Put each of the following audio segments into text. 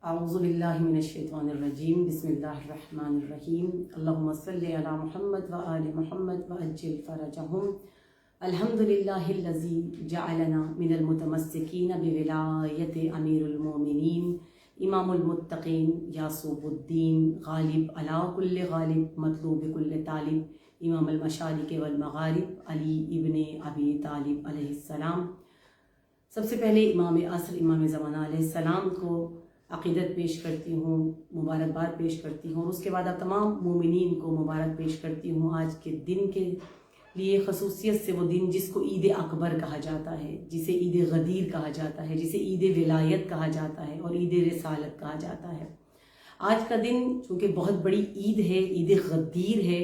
اعوذ باللہ من الشیطان الرجیم بسم اللہ الرحمن الرحیم اللہم صلی علی محمد و آل محمد وعجل فرجہم الحمد للہ الذی جعلنا من المتمسکین بولایت امیر المومنین امام المتقین یاسوب الدین غالب علی کل غالب مطلوب کل طالب امام المشارق والمغارب علی ابن ابی طالب علیہ السلام۔ سب سے پہلے امام عصر امام زمانہ علیہ السلام کو عقیدت پیش کرتی ہوں، مبارکباد پیش کرتی ہوں، اور اس کے بعد اب تمام مومنین کو مبارک پیش کرتی ہوں آج کے دن کے لیے، خصوصیت سے وہ دن جس کو عید اکبر کہا جاتا ہے، جسے عید غدیر کہا جاتا ہے، جسے عید ولایت کہا جاتا ہے اور عید رسالت کہا جاتا ہے۔ آج کا دن چونکہ بہت بڑی عید ہے، عید غدیر ہے،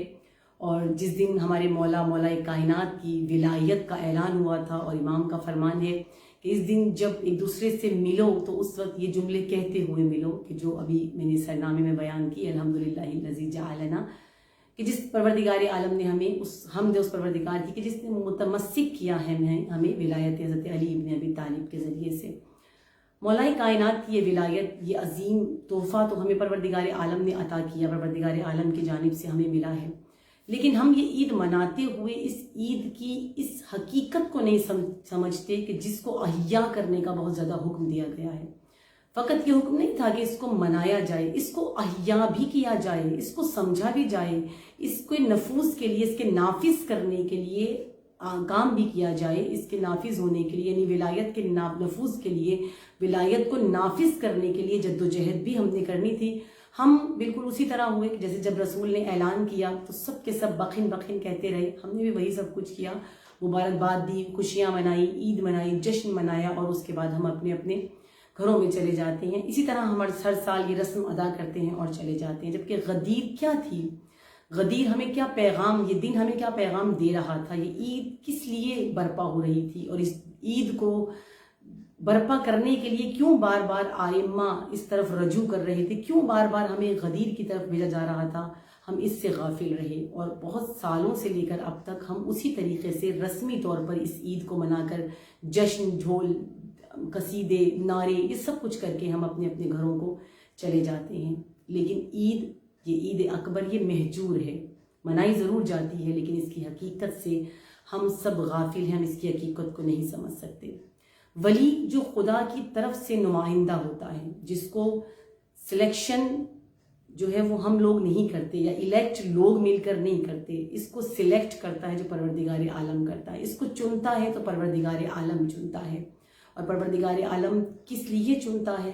اور جس دن ہمارے مولا کائنات کی ولایت کا اعلان ہوا تھا، اور امام کا فرمان ہے کہ اس دن جب ایک دوسرے سے ملو تو اس وقت یہ جملے کہتے ہوئے ملو کہ جو ابھی میں نے سرنامے میں بیان کی، الحمدللہ الذی جعلنا، کہ جس پروردگار عالم نے ہمیں حمد اس پروردگار کی کہ جس نے متمسک کیا ہے ہمیں ولایت حضرت علی ابن ابی طالب کے ذریعے سے۔ مولا کائنات کی یہ ولایت، یہ عظیم تحفہ تو ہمیں پروردگار عالم نے عطا کیا، پروردگار عالم کی جانب سے ہمیں ملا ہے، لیکن ہم یہ عید مناتے ہوئے اس عید کی اس حقیقت کو نہیں سمجھتے کہ جس کو احیا کرنے کا بہت زیادہ حکم دیا گیا ہے۔ فقط یہ حکم نہیں تھا کہ اس کو منایا جائے، اس کو احیا بھی کیا جائے، اس کو سمجھا بھی جائے، اس کو نفوذ کے لیے، اس کے نافذ کرنے کے لیے کام بھی کیا جائے، اس کے نافذ ہونے کے لیے، یعنی ولایت کے نفوذ کے لیے، ولایت کو نافذ کرنے کے لیے جدوجہد بھی ہم نے کرنی تھی۔ ہم بالکل اسی طرح ہوئے کہ جیسے جب رسول نے اعلان کیا تو سب کے سب بخن بخن کہتے رہے، ہم نے بھی وہی سب کچھ کیا، مبارکباد دی، خوشیاں منائی، عید منائی، جشن منایا، اور اس کے بعد ہم اپنے اپنے گھروں میں چلے جاتے ہیں۔ اسی طرح ہم ہر سال یہ رسم ادا کرتے ہیں اور چلے جاتے ہیں۔ جبکہ غدیر کیا تھی؟ غدیر ہمیں کیا پیغام، یہ دن ہمیں کیا پیغام دے رہا تھا؟ یہ عید کس لیے برپا ہو رہی تھی، اور اس عید کو برپا کرنے کے لیے کیوں بار بار آئمہ اس طرف رجوع کر رہے تھے، کیوں بار بار ہمیں غدیر کی طرف بھیجا جا رہا تھا؟ ہم اس سے غافل رہے، اور بہت سالوں سے لے کر اب تک ہم اسی طریقے سے رسمی طور پر اس عید کو منا کر جشن، ڈھول، قصیدے، نعرے، یہ سب کچھ کر کے ہم اپنے اپنے گھروں کو چلے جاتے ہیں۔ لیکن یہ عید اکبر یہ مہجور ہے، منائی ضرور جاتی ہے، لیکن اس کی حقیقت سے ہم سب غافل ہیں، ہم اس کی حقیقت کو نہیں سمجھ سکتے۔ ولی جو خدا کی طرف سے نمائندہ ہوتا ہے، جس کو سلیکشن جو ہے وہ ہم لوگ نہیں کرتے، یا الیکٹ لوگ مل کر نہیں کرتے، اس کو سلیکٹ کرتا ہے جو پروردگار عالم کرتا ہے، اس کو چنتا ہے تو پروردگار عالم چنتا ہے۔ اور پروردگار عالم کس لیے چنتا ہے؟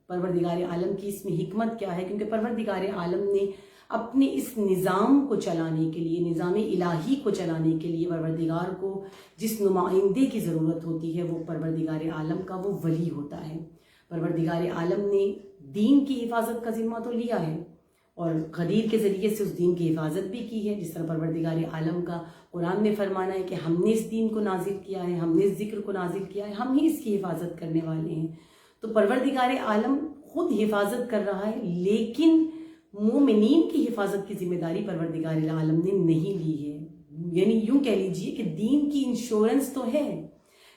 پروردگار عالم کی اس میں حکمت کیا ہے؟ کیونکہ پروردگار عالم نے اپنے اس نظام کو چلانے کے لیے، نظام الہی کو چلانے کے لیے، پروردگار کو جس نمائندے کی ضرورت ہوتی ہے وہ پروردگار عالم کا وہ ولی ہوتا ہے۔ پروردگار عالم نے دین کی حفاظت کا ذمہ تو لیا ہے، اور غدیر کے ذریعے سے اس دین کی حفاظت بھی کی ہے، جس طرح پروردگار عالم کا قرآن میں فرمانا ہے کہ ہم نے اس دین کو نازل کیا ہے، ہم نے اس ذکر کو نازل کیا ہے، ہم ہی اس کی حفاظت کرنے والے ہیں۔ تو پروردگار عالم خود حفاظت کر رہا ہے، لیکن مومنین کی حفاظت کی ذمہ داری پروردگار عالم نے نہیں لی ہے۔ یعنی یوں کہہ لیجئے کہ دین کی انشورنس تو ہے،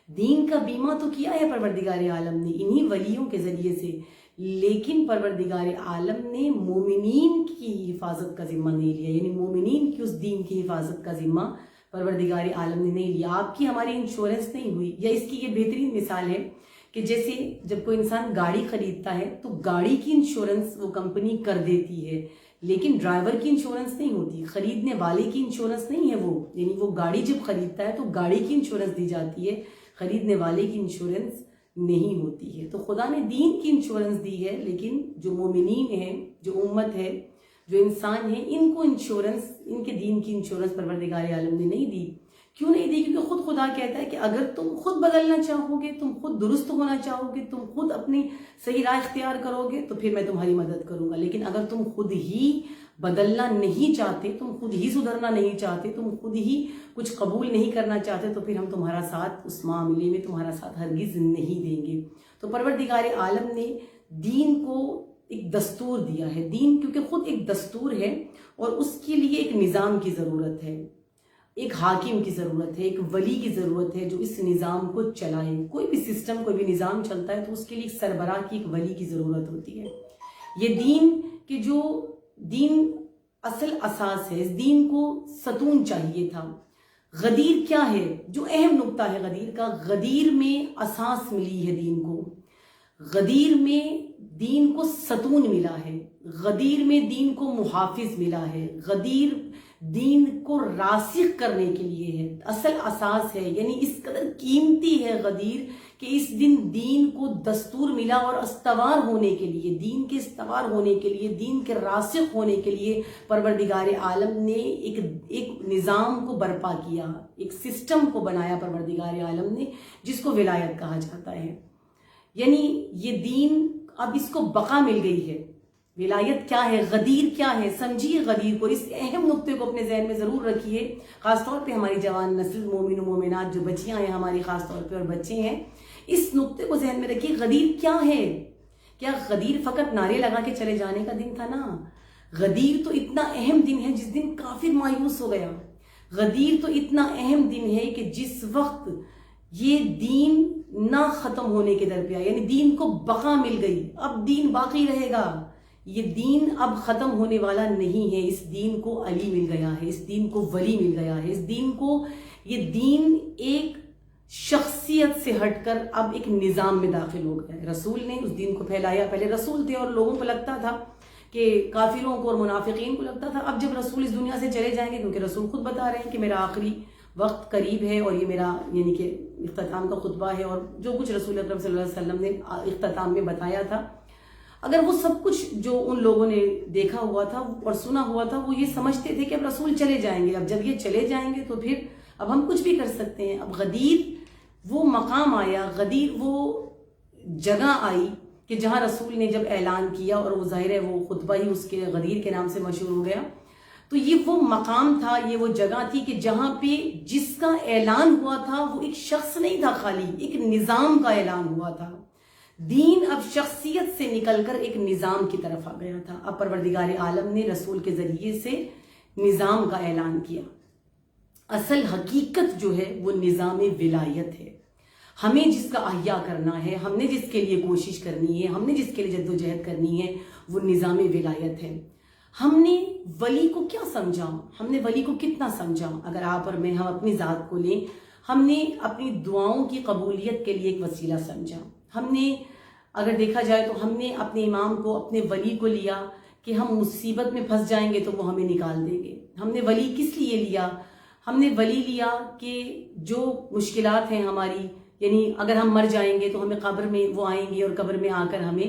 دین کا بیمہ تو کیا ہے پروردگار عالم نے انہی ولیوں کے ذریعے سے، لیکن پروردگار عالم نے مومنین کی حفاظت کا ذمہ نہیں لیا، یعنی مومنین کی اس دین کی حفاظت کا ذمہ پروردگار عالم نے نہیں لیا۔ آپ کی ہماری انشورنس نہیں ہوئی۔ یا اس کی یہ بہترین مثال ہے کہ جیسے جب کوئی انسان گاڑی خریدتا ہے تو گاڑی کی انشورنس وہ کمپنی کر دیتی ہے، لیکن ڈرائیور کی انشورنس نہیں ہوتی، خریدنے والے کی انشورنس نہیں ہے وہ، یعنی وہ گاڑی جب خریدتا ہے تو گاڑی کی انشورنس دی جاتی ہے، خریدنے والے کی انشورنس نہیں ہوتی ہے۔ تو خدا نے دین کی انشورنس دی ہے، لیکن جو مومنین ہیں، جو امت ہے، جو انسان ہیں، ان کو انشورنس، ان کے دین کی انشورنس پروردگار عالم نے نہیں دی۔ کیوں نہیں دی؟ کیونکہ خود خدا کہتا ہے کہ اگر تم خود بدلنا چاہو گے، تم خود درست ہونا چاہو گے، تم خود اپنی صحیح راہ اختیار کرو گے تو پھر میں تمہاری مدد کروں گا، لیکن اگر تم خود ہی بدلنا نہیں چاہتے، تم خود ہی سدھرنا نہیں چاہتے، تم خود ہی کچھ قبول نہیں کرنا چاہتے، تو پھر ہم تمہارا ساتھ اس معاملے میں تمہارا ساتھ ہرگز نہیں دیں گے۔ تو پروردگار عالم نے دین کو ایک دستور دیا ہے، دین کیونکہ خود ایک دستور ہے اور اس کے لیے ایک نظام کی ضرورت ہے۔ ایک حاکم کی ضرورت ہے، ایک ولی کی ضرورت ہے جو اس نظام کو چلائے. کوئی بھی سسٹم، کوئی بھی نظام چلتا ہے تو اس کے لیے ایک سربراہ کی، ایک ولی کی ضرورت ہوتی ہے. یہ دین کے جو دین اصل اساس ہے، اس دین کو ستون چاہیے تھا. غدیر کیا ہے؟ جو اہم نقطہ ہے غدیر کا، غدیر میں اساس ملی ہے دین کو، غدیر میں دین کو ستون ملا ہے، غدیر میں دین کو محافظ ملا ہے، غدیر دین کو راسخ کرنے کے لیے ہے، اصل اساس ہے. یعنی اس قدر قیمتی ہے غدیر کہ اس دن دین کو دستور ملا، اور استوار ہونے کے لیے، دین کے استوار ہونے کے لیے، دین کے راسخ ہونے کے لیے پروردگار عالم نے ایک نظام کو برپا کیا، ایک سسٹم کو بنایا پروردگار عالم نے، جس کو ولایت کہا جاتا ہے. یعنی یہ دین اب اس کو بقا مل گئی ہے. ولایت کیا ہے، غدیر کیا ہے، سمجھیے غدیر کو. اس اہم نقطے کو اپنے ذہن میں ضرور رکھیے، خاص طور پہ ہماری جوان نسل، مومن و مومنات جو بچیاں ہیں ہماری خاص طور پہ اور بچے ہیں، اس نقطے کو ذہن میں رکھیے. غدیر کیا ہے؟ کیا غدیر فقط نعرے لگا کے چلے جانے کا دن تھا؟ نا، غدیر تو اتنا اہم دن ہے جس دن کافر مایوس ہو گیا. غدیر تو اتنا اہم دن ہے کہ جس وقت یہ دین نہ ختم ہونے کے در پہ آیا، یعنی دین کو بقا مل گئی، اب دین باقی رہے گا. یہ دین اب ختم ہونے والا نہیں ہے. اس دین کو علی مل گیا ہے، اس دین کو ولی مل گیا ہے، اس دین کو، یہ دین ایک شخصیت سے ہٹ کر اب ایک نظام میں داخل ہو گیا ہے. رسول نے اس دین کو پھیلایا. پہلے رسول تھے اور لوگوں کو لگتا تھا کہ کافروں کو اور منافقین کو لگتا تھا اب جب رسول اس دنیا سے چلے جائیں گے، کیونکہ رسول خود بتا رہے ہیں کہ میرا آخری وقت قریب ہے اور یہ میرا یعنی کہ اختتام کا خطبہ ہے، اور جو کچھ رسول اکرم صلی اللہ علیہ وسلم نے اختتام میں بتایا تھا، اگر وہ سب کچھ جو ان لوگوں نے دیکھا ہوا تھا اور سنا ہوا تھا، وہ یہ سمجھتے تھے کہ اب رسول چلے جائیں گے. اب جب یہ چلے جائیں گے تو پھر اب ہم کچھ بھی کر سکتے ہیں. اب غدیر وہ مقام آیا، غدیر وہ جگہ آئی کہ جہاں رسول نے جب اعلان کیا، اور وہ ظاہر ہے وہ خطبہ ہی اس کے غدیر کے نام سے مشہور ہو گیا. تو یہ وہ مقام تھا، یہ وہ جگہ تھی کہ جہاں پہ جس کا اعلان ہوا تھا وہ ایک شخص نہیں تھا، خالی ایک نظام کا اعلان ہوا تھا. دین اب شخصیت سے نکل کر ایک نظام کی طرف آ گیا تھا. اب پروردگار عالم نے رسول کے ذریعے سے نظام کا اعلان کیا. اصل حقیقت جو ہے وہ نظام ولایت ہے. ہمیں جس کا احیاء کرنا ہے، ہم نے جس کے لیے کوشش کرنی ہے، ہم نے جس کے لیے جد و جہد کرنی ہے، وہ نظام ولایت ہے. ہم نے ولی کو کیا سمجھا، ہم نے ولی کو کتنا سمجھا؟ اگر آپ اور میں ہم اپنی ذات کو لیں، ہم نے اپنی دعاؤں کی قبولیت کے لیے ایک وسیلہ سمجھا. ہم نے اگر دیکھا جائے تو ہم نے اپنے امام کو، اپنے ولی کو لیا کہ ہم مصیبت میں پھنس جائیں گے تو وہ ہمیں نکال دیں گے. ہم نے ولی کس لیے لیا؟ ہم نے ولی لیا کہ جو مشکلات ہیں ہماری، یعنی اگر ہم مر جائیں گے تو ہمیں قبر میں وہ آئیں گے اور قبر میں آ کر ہمیں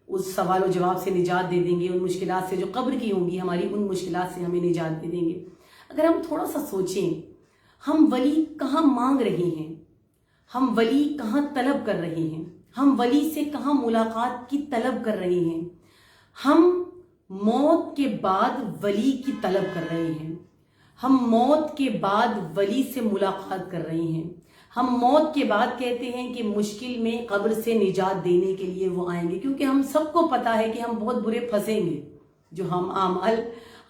اس سوال و جواب سے نجات دے دیں گے. ان مشکلات سے جو قبر کی ہوں گی ہماری، ان مشکلات سے ہمیں نجات دے دیں گے. اگر ہم تھوڑا سا سوچیں، ہم ولی کہاں مانگ رہے ہیں، ہم ولی کہاں طلب کر رہے ہیں، ہم ولی سے کہاں ملاقات کی طلب کر رہے ہیں؟ ہم موت کے بعد ولی کی طلب کر رہے ہیں. ہم موت کے بعد ولی سے ملاقات کر رہے ہیں. ہم موت کے بعد کہتے ہیں کہ مشکل میں قبر سے نجات دینے کے لیے وہ آئیں گے، کیونکہ ہم سب کو پتا ہے کہ ہم بہت برے پھنسیں گے. جو ہم اعمال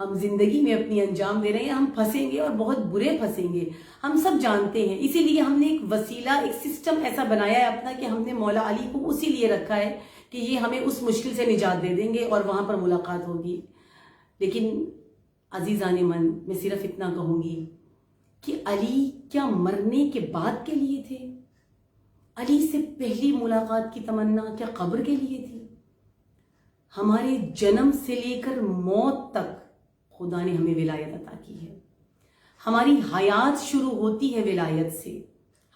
ہم زندگی میں اپنی انجام دے رہے ہیں، ہم پھنسیں گے اور بہت برے پھنسیں گے، ہم سب جانتے ہیں. اسی لیے ہم نے ایک وسیلہ، ایک سسٹم ایسا بنایا ہے اپنا کہ ہم نے مولا علی کو اسی لیے رکھا ہے کہ یہ ہمیں اس مشکل سے نجات دے دیں گے اور وہاں پر ملاقات ہوگی. لیکن عزیزان من، میں صرف اتنا کہوں گی کہ علی کیا مرنے کے بعد کے لیے تھے؟ علی سے پہلی ملاقات کی تمنا کیا قبر کے لیے تھی؟ ہمارے جنم سے لے کر موت تک خدا نے ہمیں ولایت عطا کی ہے. ہماری حیات شروع ہوتی ہے ولایت سے.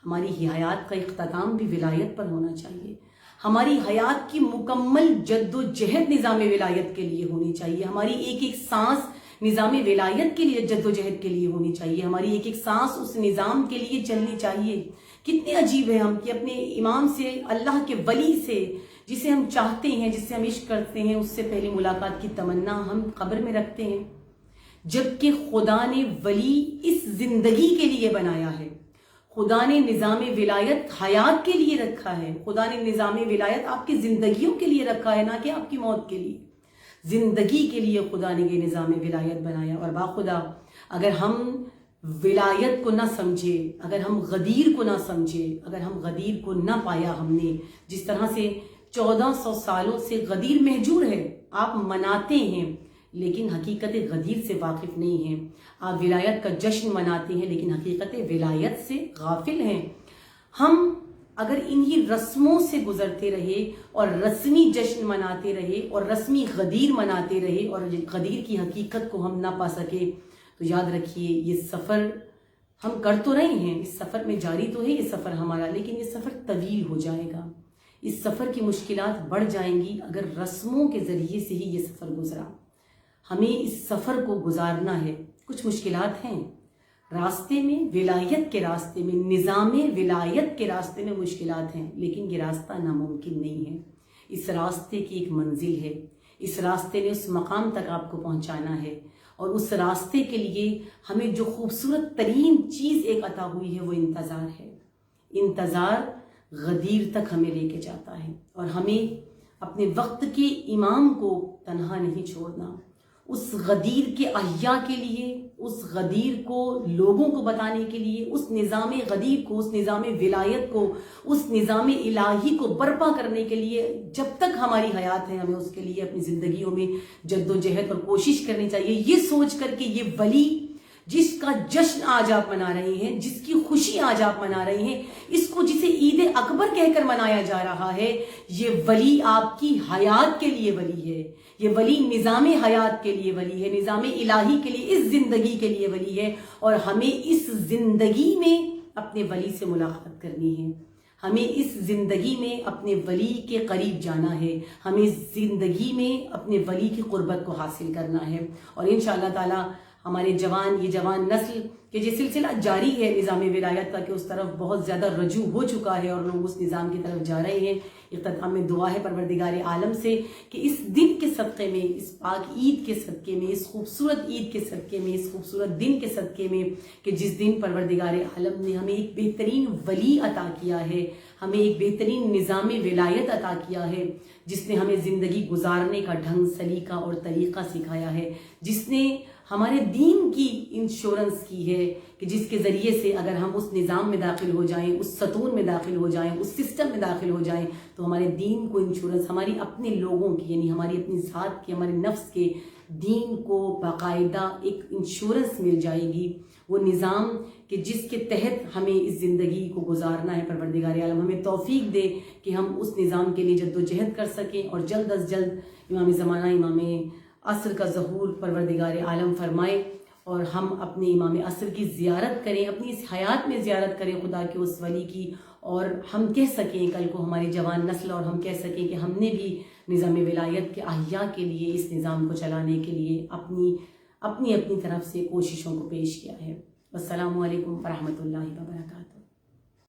ہماری حیات کا اختتام بھی ولایت پر ہونا چاہیے. ہماری حیات کی مکمل جد و جہد نظام ولایت کے لیے ہونی چاہیے. ہماری ایک ایک سانس نظام ولایت کے لیے جد و جہد کے لیے ہونی چاہیے. ہماری ایک ایک سانس اس نظام کے لیے چلنی چاہیے. کتنے عجیب ہے ہم کہ اپنے امام سے، اللہ کے ولی سے، جسے ہم چاہتے ہیں، جس سے ہم عشق کرتے ہیں، اس سے پہلی ملاقات کی تمنا ہم قبر میں رکھتے ہیں، جبکہ خدا نے ولی اس زندگی کے لیے بنایا ہے. خدا نے نظام ولایت حیات کے لیے رکھا ہے. خدا نے نظام ولایت آپ کی زندگیوں کے لیے رکھا ہے، نہ کہ آپ کی موت کے لیے. زندگی کے لیے خدا نے یہ نظام ولایت بنایا. اور باخدا اگر ہم ولایت کو نہ سمجھے، اگر ہم غدیر کو نہ سمجھے، اگر ہم غدیر کو نہ پایا ہم نے، جس طرح سے 1400 سالوں سے غدیر مہجور ہے، آپ مناتے ہیں لیکن حقیقت غدیر سے واقف نہیں ہیں، آپ ولایت کا جشن مناتے ہیں لیکن حقیقت ولایت سے غافل ہیں۔ ہم اگر انہی رسموں سے گزرتے رہے اور رسمی جشن مناتے رہے اور رسمی غدیر مناتے رہے اور غدیر کی حقیقت کو ہم نہ پا سکے تو یاد رکھیے یہ سفر ہم کر تو رہے ہیں، اس سفر میں جاری تو ہے یہ سفر ہمارا، لیکن یہ سفر طویل ہو جائے گا، اس سفر کی مشکلات بڑھ جائیں گی اگر رسموں کے ذریعے سے ہی یہ سفر گزرا۔ ہمیں اس سفر کو گزارنا ہے، کچھ مشکلات ہیں راستے میں، ولایت کے راستے میں، نظام ولایت کے راستے میں مشکلات ہیں، لیکن یہ راستہ ناممکن نہیں ہے۔ اس راستے کی ایک منزل ہے، اس راستے نے اس مقام تک آپ کو پہنچانا ہے، اور اس راستے کے لیے ہمیں جو خوبصورت ترین چیز ایک عطا ہوئی ہے وہ انتظار ہے۔ انتظار غدیر تک ہمیں لے کے جاتا ہے، اور ہمیں اپنے وقت کے امام کو تنہا نہیں چھوڑنا، اس غدیر کے احیاء کے لیے، اس غدیر کو لوگوں کو بتانے کے لیے، اس نظام غدیر کو، اس نظام ولایت کو، اس نظام الہی کو برپا کرنے کے لیے جب تک ہماری حیات ہے ہمیں اس کے لیے اپنی زندگیوں میں جد و جہد اور کوشش کرنی چاہیے، یہ سوچ کر کہ یہ ولی جس کا جشن آج آپ منا رہے ہیں، جس کی خوشی آج آپ منا رہے ہیں، اس کو جسے عید اکبر کہہ کر منایا جا رہا ہے، یہ ولی آپ کی حیات کے لیے ولی ہے، یہ ولی نظام حیات کے لیے ولی ہے، نظام الہی کے لیے، اس زندگی کے لیے ولی ہے، اور ہمیں اس زندگی میں اپنے ولی سے ملاقات کرنی ہے، ہمیں اس زندگی میں اپنے ولی کے قریب جانا ہے، ہمیں اس زندگی میں اپنے ولی کی قربت کو حاصل کرنا ہے، اور انشاءاللہ تعالی ہمارے جوان، یہ جوان نسل کہ یہ سلسلہ جاری ہے نظام ولایت کا، کہ اس طرف بہت زیادہ رجوع ہو چکا ہے اور لوگ اس نظام کی طرف جا رہے ہیں۔ اختتام میں دعا ہے پروردگار عالم سے کہ اس دن کے صدقے میں، اس پاک عید کے صدقے میں، اس خوبصورت عید کے صدقے میں، اس خوبصورت دن کے صدقے میں، کہ جس دن پروردگار عالم نے ہمیں ایک بہترین ولی عطا کیا ہے، ہمیں ایک بہترین نظام ولایت عطا کیا ہے، جس نے ہمیں زندگی گزارنے کا ڈھنگ، سلیقہ اور طریقہ سکھایا ہے، جس نے ہمارے دین کی انشورنس کی ہے، کہ جس کے ذریعے سے اگر ہم اس نظام میں داخل ہو جائیں، اس ستون میں داخل ہو جائیں، اس سسٹم میں داخل ہو جائیں تو ہمارے دین کو انشورنس، ہماری اپنے لوگوں کی، یعنی ہماری اپنی ذات کی، ہمارے نفس کے دین کو باقاعدہ ایک انشورنس مل جائے گی، وہ نظام کہ جس کے تحت ہمیں اس زندگی کو گزارنا ہے۔ پروردگار عالم ہمیں توفیق دے کہ ہم اس نظام کے لیے جد و جہد کر سکیں، اور جلد از جلد امام زمانہ، امام عصر کا ظہور پروردگار عالم فرمائے، اور ہم اپنے امام عصر کی زیارت کریں، اپنی اس حیات میں زیارت کریں خدا کے اس ولی کی، اور ہم کہہ سکیں کل کو ہماری جوان نسل، اور ہم کہہ سکیں کہ ہم نے بھی نظام ولایت کے احیاء کے لیے، اس نظام کو چلانے کے لیے اپنی طرف سے کوششوں کو پیش کیا ہے۔ السلام علیکم ورحمۃ اللہ وبرکاتہ۔